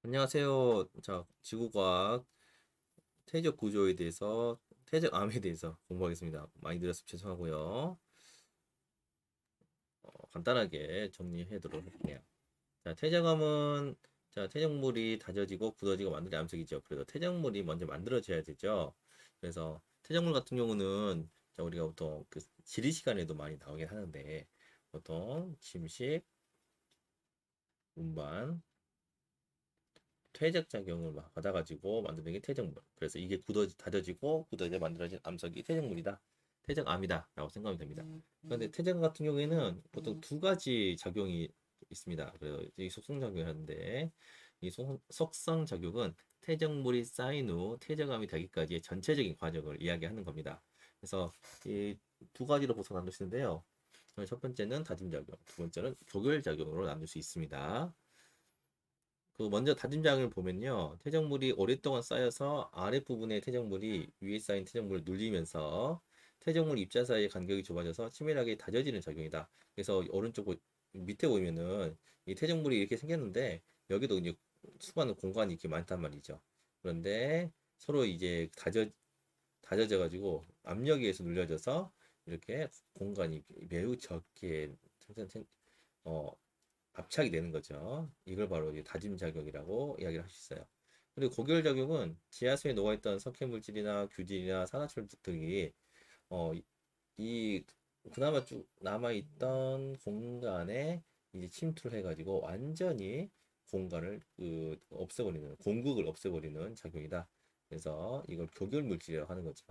안녕하세요. 자, 지구과학 태적 구조에 대해서, 태적암에 대해서 공부하겠습니다. 많이 들었으면 죄송하고요. 간단하게 정리해도록 할게요. 자, 태적암은 태적물이 다져지고 굳어지고 만들어진 암석이죠. 그래서 태적물이 먼저 만들어져야 되죠. 그래서 태적물 같은 경우는 우리가 보통 그 지리 시간에도 많이 나오긴 하는데 보통 침식, 운반, 퇴적 작용을 받아가지고 만드는 게 퇴적물. 그래서 이게 다져지고 굳어져 만들어진 암석이 퇴적물이다. 퇴적암이다. 라고 생각하면 됩니다. 그런데 퇴적 같은 경우에는 보통 두 가지 작용이 있습니다. 그래서 이 속성작용을 하는데 이 속성작용은 퇴적물이 쌓인 후 퇴적암이 되기까지의 전체적인 과정을 이야기하는 겁니다. 그래서 이 두 가지로 보통 나눌 수 있는데요. 첫 번째는 다짐작용, 두 번째는 조결작용으로 나눌 수 있습니다. 그 먼저 다짐장을 보면요. 퇴적물이 오랫동안 쌓여서 아랫부분의 퇴적물이 위에 쌓인 퇴적물을 눌리면서 퇴적물 입자 사이의 간격이 좁아져서 치밀하게 다져지는 작용이다. 그래서 밑에 보면은 이 퇴적물이 이렇게 생겼는데 여기도 이제 수많은 공간이 이렇게 많단 말이죠. 그런데 서로 이제 다져져 가지고 압력에 의해서 눌려져서 이렇게 공간이 매우 적게 어, 압착이 되는 거죠. 이걸 바로 이제 다짐 작용이라고 이야기를 할 수 있어요. 그리고 고결 작용은 지하수에 녹아있던 석회 물질이나 규질이나 산화철 등이 어, 이 그나마 쭉 남아있던 공간에 이제 침투를 해가지고 완전히 공간을 없애버리는 공극을 없애버리는 작용이다. 그래서 이걸 고결 물질이라고 하는 거죠.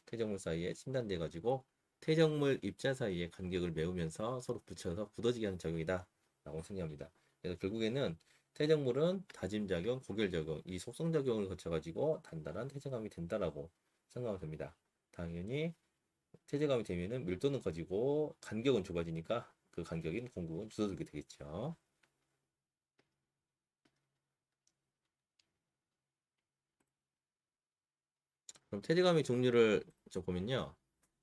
퇴적물 사이에 침단돼 가지고 퇴적물 입자 사이의 간격을 메우면서 서로 붙여서 굳어지게 하는 작용이다 라고 생각합니다. 그래서 결국에는 퇴적물은 다짐작용, 고결작용 이 속성작용을 거쳐 가지고 단단한 퇴적암이 된다라고 생각하면 됩니다. 당연히 퇴적암이 되면은 밀도는 커지고 간격은 좁아지니까 그 간격인 공급은 줄어들게 되겠죠. 그럼 퇴적암의 종류를 좀 보면요.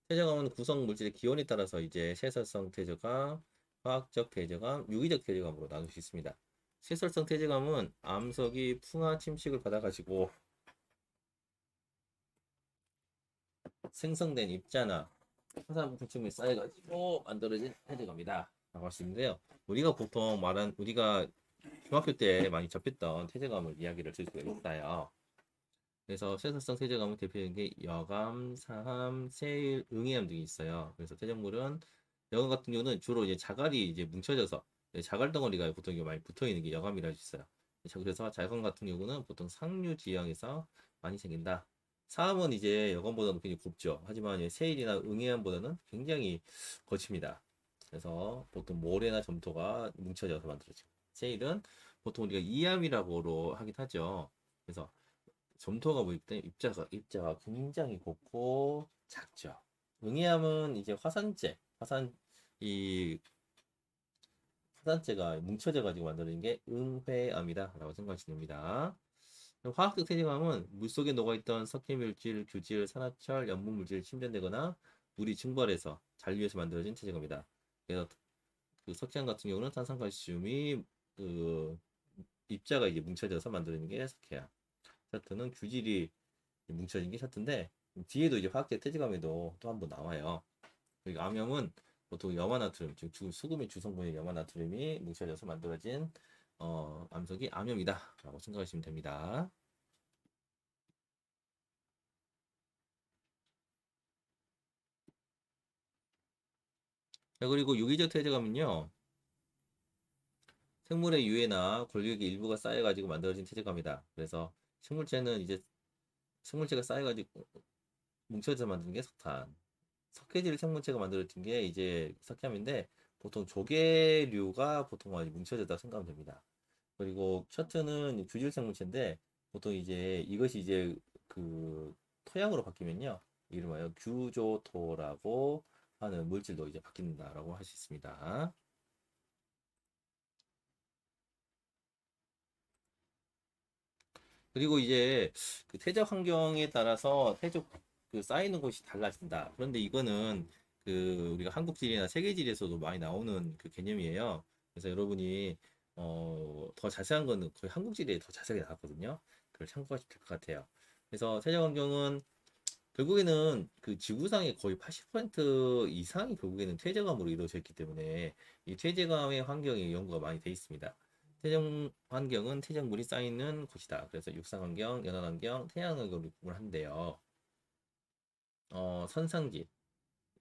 퇴적암은 구성 물질의 기원에 따라서 이제 세설성 퇴적암, 화학적 퇴적암, 유기적 퇴적암으로 나눌 수 있습니다. 세설성 퇴적암은 암석이 풍화 침식을 받아가지고 생성된 입자나 화산 부품이 쌓여가지고 만들어진 퇴적암이다. 라고 할 수 있는데요. 우리가 중학교 때 많이 접했던 퇴적암을 이야기를 들 수가 있어요. 그래서 쇠사성 퇴적암을 대표하는 게 여감, 사함, 세일, 응애암 등이 있어요. 그래서 퇴적물은 여감 같은 경우는 주로 이제 자갈이 이제 뭉쳐져서 자갈 덩어리가 보통 많이 붙어 있는 게 여감이라 할 수 있어요. 그래서 자கம் 같은 경우는 보통 상류 지형에서 많이 생긴다. 사함은 이제 여감보다는 굉장히 곱죠. 하지만 세일이나 응애암보다는 굉장히 거칩니다. 그래서 보통 모래나 점토가 뭉쳐져서 만들어지고 세일은 보통 우리가 이암이라고 하긴 하죠. 그래서 점토가 보일 때 입자가 굉장히 곱고 작죠. 응이암은 이제 이 화산재가 뭉쳐져 가지고 만드는 게 응회암이다라고 생각하시면 됩니다. 화학적 퇴적암은 물속에 녹아있던 석회물질, 규질, 산화철, 염분물질이 침전되거나 물이 증발해서 잔류해서 만들어진 퇴적암이다. 그래서 그 석회암 같은 경우는 탄산칼슘이 그 입자가 이제 뭉쳐져서 만드는 게 석회암. 샤트는 규질이 뭉쳐진 게 샤트인데 뒤에도 이제 화학적 퇴직암에도 또 한 번 나와요. 그리고 암염은 보통 염화나트륨, 즉 수금의 주성분인 염화나트륨이 뭉쳐져서 만들어진 암석이 암염이다라고 생각하시면 됩니다. 자, 그리고 유기적 퇴직암은요, 생물의 유해나 골격의 일부가 쌓여가지고 만들어진 퇴직암이다. 그래서 식물체는 이제 생물체가 쌓여가지고 뭉쳐져서 만드는 게 석탄. 석회질 생물체가 만들어진 게 이제 석회암인데 보통 조개류가 보통 많이 뭉쳐졌다고 생각하면 됩니다. 그리고 셔트는 규질 생물체인데 보통 이제 이것이 이제 그 토양으로 바뀌면요. 이름하여 규조토라고 하는 물질도 이제 바뀐다라고 할 수 있습니다. 그리고 이제 그 퇴적 환경에 따라서 퇴적 쌓이는 곳이 달라진다. 그런데 이거는 우리가 한국지리나 세계지리에서도 많이 나오는 그 개념이에요. 그래서 여러분이 더 자세한 거는 거의 한국지리에 더 자세하게 나왔거든요. 그걸 참고하시면 될 것 같아요. 그래서 태적 환경은 결국에는 그 지구상의 거의 80% 이상이 결국에는 퇴적암으로 이루어져 있기 때문에 이 퇴적암의 환경에 연구가 많이 돼 있습니다. 퇴적 환경은 퇴적물이 쌓이는 곳이다. 그래서 육상 환경, 연안 환경, 태양 환경을 구분을 한대요. 선상지.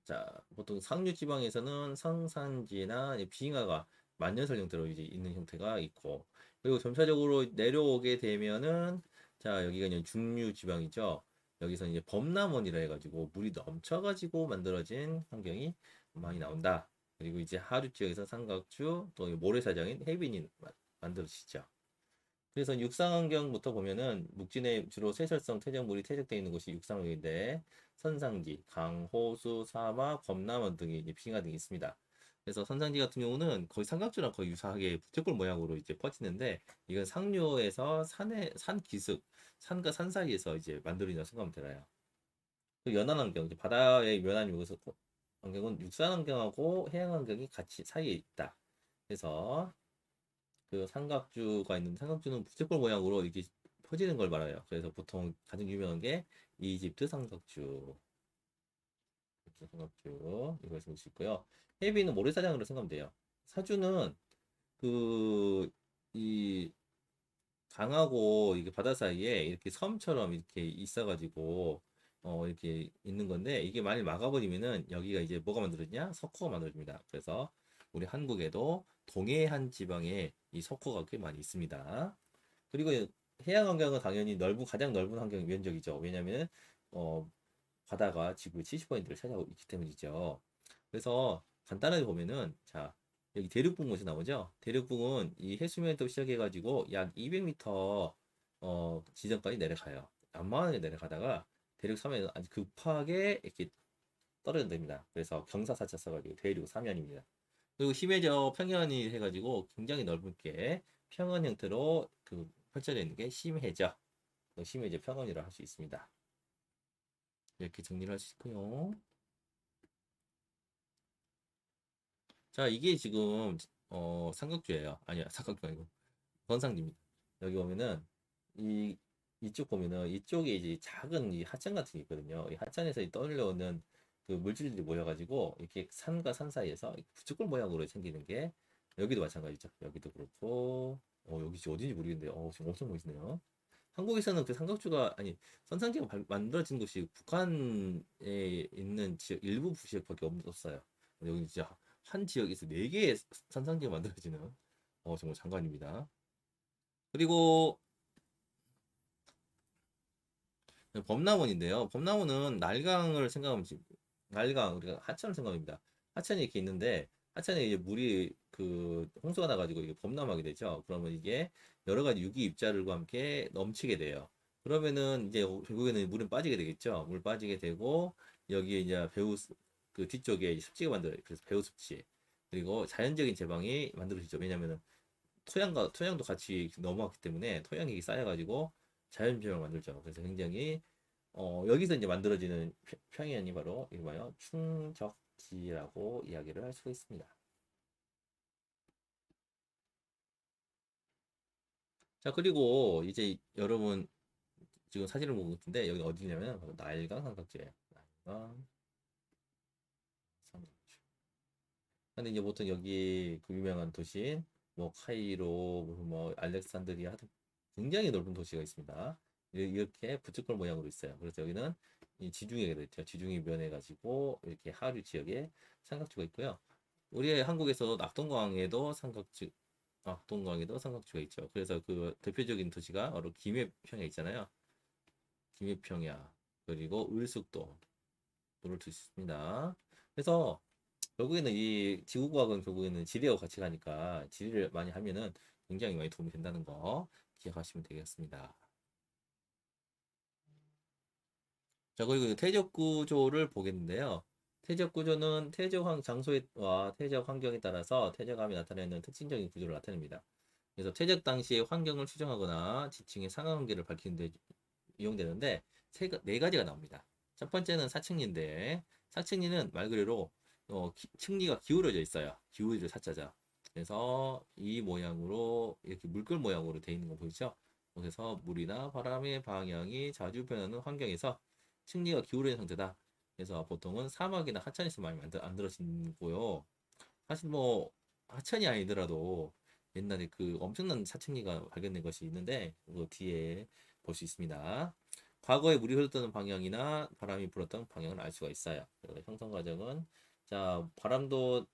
자, 보통 상류 지방에서는 성산지나 빙하가 만년설 형태로 이제 있는 형태가 있고, 그리고 점차적으로 내려오게 되면은, 자, 여기가 이제 중류 지방이죠. 여기서 이제 범람원이라 해가지고 물이 넘쳐가지고 만들어진 환경이 많이 나온다. 그리고 이제 하류 지역에서 삼각주 또 모래사장인 해빈이 만들어지죠. 그래서 육상환경부터 보면은 묵진에 주로 세설성 퇴적물이 퇴적되어 있는 곳이 육상환경인데 선상지, 강, 호수, 사막, 범람원 등이 이제 빙하 등이 있습니다. 그래서 선상지 같은 경우는 거의 삼각주랑 거의 유사하게 부채꼴 모양으로 이제 퍼지는데 이건 상류에서 산 기슭, 산과 산 사이에서 이제 만들어진다고 생각하면 되나요? 그 연안 환경, 이제 바다의 연안 요소 환경은 육상 환경하고 해양 환경이 같이 사이에 있다. 그래서 그 삼각주가 있는 삼각주는 부채꼴 모양으로 이렇게 퍼지는 걸 말해요. 그래서 보통 가장 유명한 게 이집트 삼각주, 이집트 삼각주 이걸 쓸 수 있고요. 헤비는 모래사장으로 생각하면 돼요. 사주는 그 이 강하고 이게 바다 사이에 이렇게 섬처럼 이렇게 있어가지고 이렇게 있는 건데 이게 만약 막아버리면은 여기가 이제 뭐가 만들어지냐? 석호가 만들어집니다. 그래서 우리 한국에도 동해안 지방에 이 석호가 꽤 많이 있습니다. 그리고 해양 환경은 당연히 가장 넓은 환경 면적이죠. 왜냐하면 어, 바다가 지구의 70%를 차지하고 있기 때문이죠. 그래서 간단하게 보면은 자 여기 대륙붕어에서 나오죠. 대륙붕은 이 해수면부터 시작해가지고 약 200m 지점까지 내려가요. 안마하게 내려가다가 대륙 서면에 아주 급하게 이렇게 떨어진답니다. 그래서 경사사차 써가지고 대륙 사면입니다. 그리고 심해저 평연이 해가지고 굉장히 넓게 평원 형태로 그 펼쳐져 있는 게 심해저, 심해저 평원이라 할 수 있습니다. 이렇게 정리를 할 수 있고요. 자, 이게 지금 삼각주예요. 아니야, 삼각주 아니고 건상지입니다. 여기 보면은 이 이쪽 보면은 이쪽에 이제 작은 이 하천 같은 게 있거든요. 이 하천에서 떠올려오는 그 물질들이 모여가지고 이렇게 산과 산 사이에서 부츠골 모양으로 생기는 게 여기도 마찬가지죠. 여기도 그렇고 여기 지금 어딘지 모르겠는데 지금 엄청 멋있네요. 한국에서는 그 삼각주가 아니 선상지가 만들어진 곳이 북한에 있는 지역 일부 지역밖에 없었어요. 여기 진짜 한 지역에서 4개의 선상지가 만들어지는 정말 장관입니다. 그리고 범람원인데요. 범람원은 날강을 생각하면 날강 우리가 하천을 생각합니다. 하천이 이렇게 있는데 하천에 이제 물이 그 홍수가 나가지고 이게 범람하게 되죠. 그러면 이게 여러 가지 유기 입자들과 함께 넘치게 돼요. 그러면은 이제 결국에는 물은 빠지게 되겠죠. 물 빠지게 되고 여기에 이제 그 뒤쪽에 습지가 만들어요. 그래서 배후 습지 그리고 자연적인 제방이 만들어지죠. 왜냐면은 토양도 같이 넘어왔기 때문에 토양이 쌓여가지고 자연재방을 만들죠. 그래서 굉장히 여기서 이제 만들어지는 평연이 바로 이거요 충적지라고 이야기를 할 수가 있습니다. 자 그리고 이제 여러분 지금 사진을 보고 있는데 여기 어디냐면 바로 나일강 삼각지예요. 나일강 삼각지. 근데 이제 보통 여기 그 유명한 도시인 뭐 카이로 뭐 알렉산드리아 하여튼 굉장히 넓은 도시가 있습니다. 이렇게 부츠골 모양으로 있어요. 그래서 여기는 이 지중해가 있죠. 지중해 면해 가지고 이렇게 하류 지역에 삼각주가 있고요. 우리 한국에서 낙동강에도 삼각주가 있죠. 그래서 그 대표적인 도시가 바로 김해평야 있잖아요. 김해평야 그리고 을숙도 물을 두 수 있습니다. 그래서 결국에는 이 지구과학은 결국에는 지리하고 같이 가니까 지리를 많이 하면은 굉장히 많이 도움이 된다는 거 기억하시면 되겠습니다. 자, 그리고 퇴적 구조를 보겠는데요. 퇴적 구조는 장소와 퇴적 환경에 따라서 퇴적암이 나타내는 특징적인 구조를 나타냅니다. 그래서 퇴적 당시의 환경을 추정하거나 지층의 상하 관계를 밝히는 데 이용되는데 네 가지가 나옵니다. 첫 번째는 사층리인데 사층리는 말 그대로 층리가 기울어져 있어요. 기울어져 사자죠. 그래서 이 모양으로 이렇게 물결 모양으로 되어 있는 거 보이죠? 그래서 물이나 바람의 방향이 자주 변하는 환경에서 층리가 기울어진 상태다. 그래서 보통은 사막이나 하천에서 많이 만들어지고요. 사실 뭐 하천이 아니더라도 옛날에 그 엄청난 사층리가 발견된 것이 있는데 그 뒤에 볼 수 있습니다. 과거에 물이 흘렀던 방향이나 바람이 불었던 방향을 알 수가 있어요. 형성 과정은 자 바람도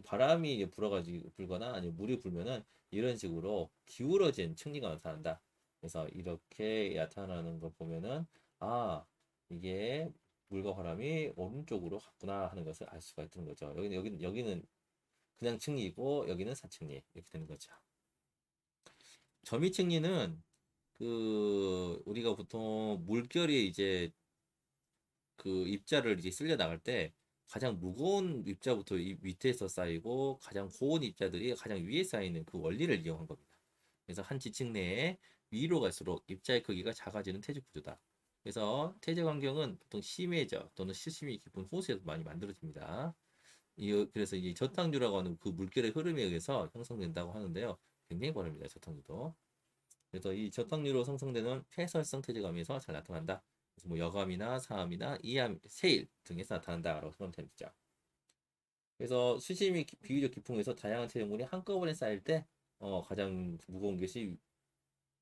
바람이 불어가지고 불거나 아니면 물이 불면은 이런 식으로 기울어진 층리가 나타난다. 그래서 이렇게 나타나는 걸 보면은 아 이게 물과 바람이 오른쪽으로 갔구나 하는 것을 알 수가 있는 거죠. 여기는 그냥 층리고 여기는 사층리 이렇게 되는 거죠. 점이층리는 그 우리가 보통 물결이 이제 그 입자를 이제 쓸려 나갈 때 가장 무거운 입자부터 이 밑에서 쌓이고 가장 고온 입자들이 가장 위에 쌓이는 그 원리를 이용한 겁니다. 그래서 한 지층 내에 위로 갈수록 입자의 크기가 작아지는 퇴적 구조다. 그래서 퇴적 환경은 보통 심해져 또는 시심이 깊은 호수에서 많이 만들어집니다. 그래서 이 저탕류라고 하는 그 물결의 흐름에 의해서 형성된다고 하는데요. 굉장히 빠릅니다. 저탕류도. 그래서 이 저탕류로 생성되는 폐설성 퇴적암에서 잘 나타난다. 그래서 뭐 여감이나 사암이나 이암, 세일 등에서 나타난다라고 생각하면 되죠. 그래서 수심이 비교적 깊은 곳에서 다양한 퇴적물이 한꺼번에 쌓일 때 가장 무거운 것이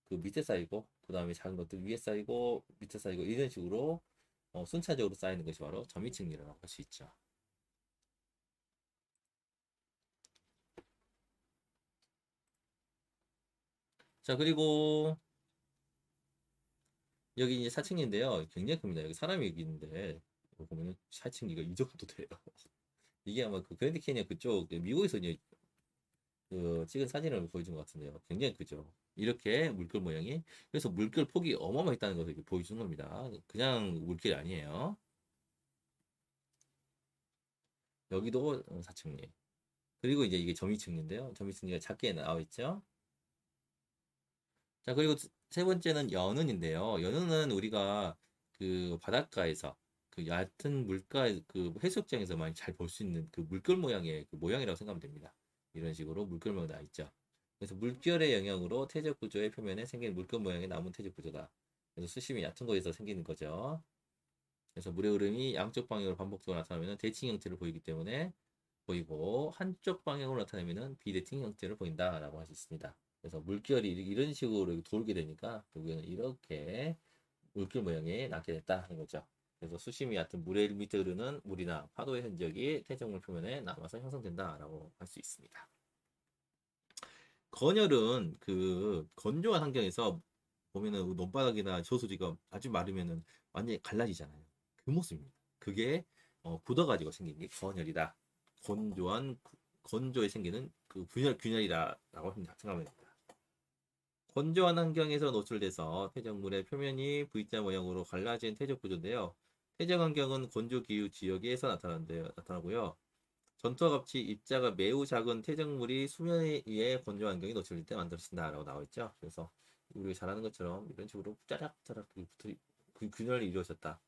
그 밑에 쌓이고 그 다음에 작은 것들 위에 쌓이고 밑에 쌓이고 이런 식으로 순차적으로 쌓이는 것이 바로 점이층이라고 할 수 있죠. 자 그리고 여기 이제 사층인데요. 굉장히 큽니다. 여기 사람이 여기 있는데 보면 사층기가 이 정도 돼요. 이게 아마 그 그랜드 캐니언 그쪽 미국에서 이제 그 찍은 사진을 보여준 것 같은데요. 굉장히 크죠. 이렇게 물결 모양이 그래서 물결 폭이 어마어마했다는 것을 보여주는 겁니다. 그냥 물결이 아니에요. 여기도 사층리. 그리고 이제 이게 점이층리인데요. 점이층리가 작게 나와 있죠. 자 그리고 세 번째는 연은인데요. 연은은 우리가 그 바닷가에서 그 얕은 물가 그 해수욕장에서 많이 잘 볼 수 있는 그 물결 모양의 그 모양이라고 생각하면 됩니다. 이런 식으로 물결 모양 나와 있죠. 그래서 물결의 영향으로 퇴적 구조의 표면에 생긴 물결 모양의 남은 퇴적 구조다. 그래서 수심이 얕은 곳에서 생기는 거죠. 그래서 물의 흐름이 양쪽 방향으로 반복적으로 나타나면 대칭 형태를 보이기 때문에 보이고 한쪽 방향으로 나타내면 비대칭 형태를 보인다라고 할 수 있습니다. 그래서 물결이 이런 식으로 돌게 되니까 결국에는 이렇게 물결 모양이 나게 됐다 하는 거죠. 그래서 수심이 얕은 물의 밑에 흐르는 물이나 파도의 흔적이 퇴적물 표면에 남아서 형성된다라고 할 수 있습니다. 건열은 그 건조한 환경에서 보면은 논바닥이나 저수지가 아주 마르면은 완전히 갈라지잖아요. 그 모습입니다. 그게 굳어가지고 생긴 게 건열이다. 건조한 건조에 생기는 그 균열이다라고 생각하면 됩니다. 건조한 환경에서 노출돼서 퇴적물의 표면이 V자 모양으로 갈라진 퇴적 구조인데요. 퇴적 환경은 건조 기후 지역에서 나타나고요. 전투와 같이 입자가 매우 작은 퇴적물이 수면 위에 건조 환경에 노출될 때 만들어진다라고 나와 있죠. 그래서 우리가 잘 아는 것처럼 이런 식으로 짜락짜락 균열이 이루어졌다.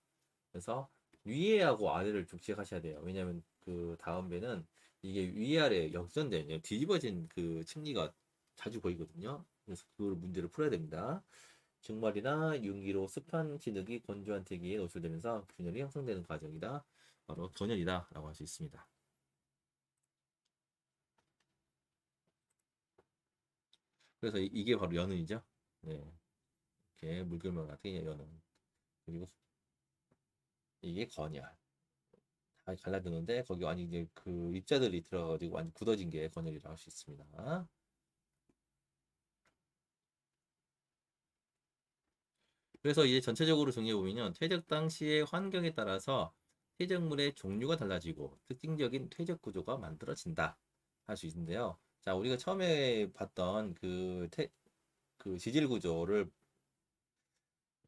그래서 위에하고 아래를 좀 기억하셔야 돼요. 왜냐하면 그 다음 배는 이게 위아래 역전된 뒤집어진 그 층리가 자주 보이거든요. 그래서 그 문제를 풀어야 됩니다. 증말이나 융기로 습한 진흙이 건조한 대기에 노출되면서 균열이 형성되는 과정이다. 바로 건열이다라고 할 수 있습니다. 그래서 이게 바로 연은이죠. 네, 이렇게 물결만 같은 게 연은. 그리고 이게 건열. 다 갈라드는데 거기 완전 이제 그 입자들이 들어가가지고 완전 굳어진 게 건열이라고 할 수 있습니다. 그래서 이제 전체적으로 정리해 보면 퇴적 당시의 환경에 따라서 퇴적물의 종류가 달라지고 특징적인 퇴적 구조가 만들어진다 할 수 있는데요. 자, 우리가 처음에 봤던 그 지질 구조를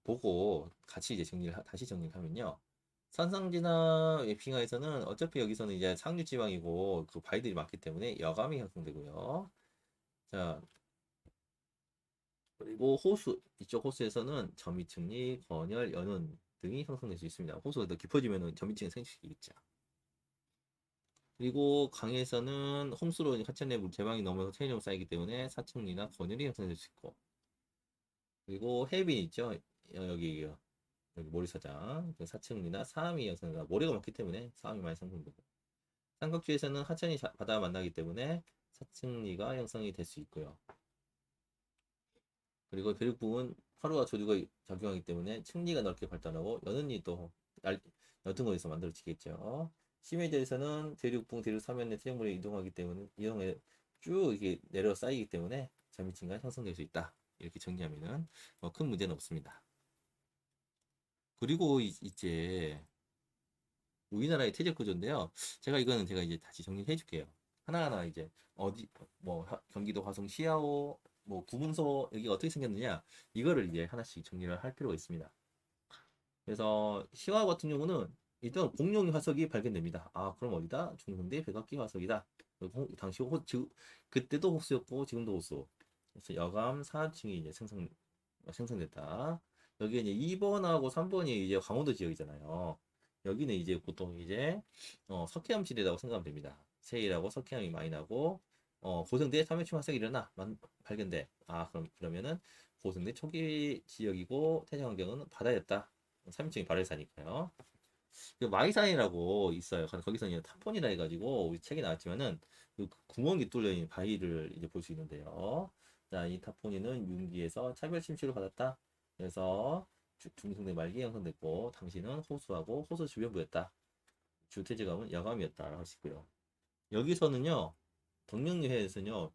보고 같이 이제 다시 정리를 하면요. 산상지나 빙하에서는 어차피 여기서는 이제 상류 지방이고 그 바위들이 많기 때문에 여감이 형성되고요. 자, 그리고 호수, 이쪽 호수에서는 점이층리, 건열, 연운 등이 형성될 수 있습니다. 호수가 더 깊어지면 점이층이 생길 수 있죠. 그리고 강에서는 홍수로 하천의 물 제방이 넘어서 체류量쌓이기 때문에 사층리나 건열이 형성될 수 있고, 그리고 해빈 있죠. 여기 모리사장 그 사층리나 사암이 형성된다. 모래가 많기 때문에 사암이 많이 형성되고, 삼각주에서는 하천이 바다와 만나기 때문에 사층리가 형성이 될 수 있고요. 그리고 대륙부은 화루와 조류가 작용하기 때문에 층리가 넓게 발달하고 여는이 또 옅은 곳에서 만들어지겠죠. 심해지에서는 대륙붕, 대륙 사면의 태양물이 이동하기 때문에 이동해 쭉 이게 내려 쌓이기 때문에 자미층가 형성될 수 있다. 이렇게 정리하면은 큰 문제는 없습니다. 그리고 이제 우리나라의 태적 구조인데요. 제가 이제 다시 정리해 줄게요. 하나하나 이제 어디 뭐 경기도 화성 시야호 뭐 구문소 여기가 어떻게 생겼느냐 이거를 이제 하나씩 정리를 할 필요가 있습니다. 그래서 시화 같은 경우는 일단 공룡 화석이 발견됩니다. 아 그럼 어디다? 중성대 백악기 화석이다. 당시 그때도 호수였고 지금도 호수. 그래서 여감 4층이 이제 생성됐다. 여기에 이제 2번하고 3번이 이제 강원도 지역이잖아요. 여기는 이제 보통 이제 석회암지대라고 생각하면 됩니다. 세일하고 석회암이 많이 나고 고성대 참외충 화석이 일어나 발견돼. 아 그러면은 고성대 초기 지역이고 태생 환경은 바다였다. 3인칭이 바다에 사니까요. 그 마이산이라고 있어요. 거기서 이제 타폰이라 해가지고 우리 책에 나왔지만은 그 구멍이 뚫려 있는 바위를 이제 볼 수 있는데요. 자, 이 타포니는 윤기에서 차별 침수를 받았다. 그래서 중성대 말기에 형성됐고 당시는 호수하고 호수 주변부였다. 주태지감은 여감이었다라고 하시고요. 여기서는요, 덕명유해에서는요,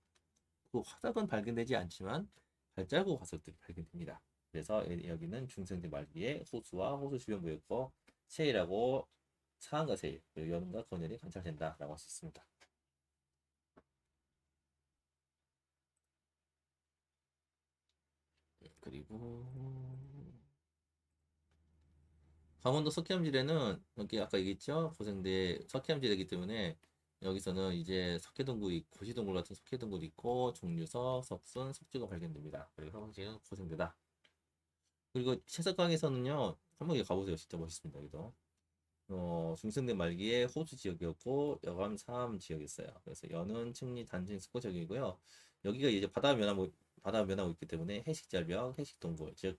그 화석은 발견되지 않지만 발자국 화석들이 발견됩니다. 그래서 여기는 중성대 말기에 호수와 호수 주변부였고 세일하고 사항과 세일, 그리고 연음과 건열이 관찰된다라고 할 수 있습니다. 그리고 강원도 석회암지대는 여기 아까 얘기했죠? 고생대 석회암지대이기 때문에 여기서는 이제 석회동굴이 고시동굴 같은 석회동굴이 있고 종류석, 석순, 석주가 발견됩니다. 그리고 화성지는 고생대다. 그리고 채석강에서는요 한번 가보세요. 진짜 멋있습니다. 여기도. 중생대 말기에 호수 지역이었고 여감 사암 지역이었어요. 그래서 연은 층리 단층 스포 지역이고요. 여기가 이제 바다 면하고 있기 때문에 해식절벽, 해식동굴 즉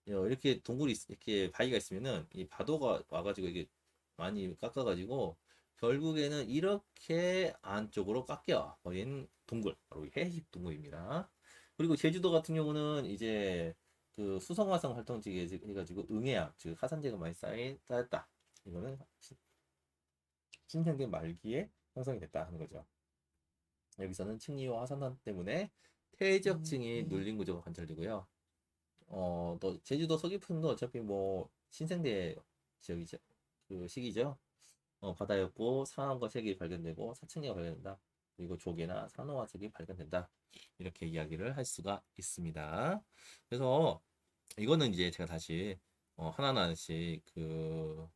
이렇게 이렇게 바위가 있으면은 이 파도가 와가지고 이게 많이 깎아가지고 결국에는 이렇게 안쪽으로 깎여 버린 동굴 바로 해식 동굴입니다. 그리고 제주도 같은 경우는 이제 그 수성화성 활동지에 해가지고 응해암 즉 하산재가 많이 쌓였다. 이거는 신생계 말기에 형성이 됐다 하는 거죠. 여기서는 층리와 화산화 때문에 퇴적층이 눌린 구조가 관찰되고요. 또 제주도 서귀포도 어차피 뭐 신생대 지역이죠. 그 시기죠. 바다였고 상암과 색이 발견되고 사층리가 발견된다. 그리고 조개나 산호화석이 발견된다. 이렇게 이야기를 할 수가 있습니다. 그래서 이거는 이제 제가 다시 하나하나씩 그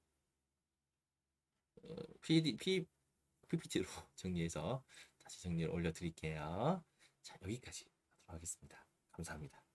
PPT로 정리해서 다시 정리를 올려드릴게요. 자, 여기까지 하도록 하겠습니다. 감사합니다.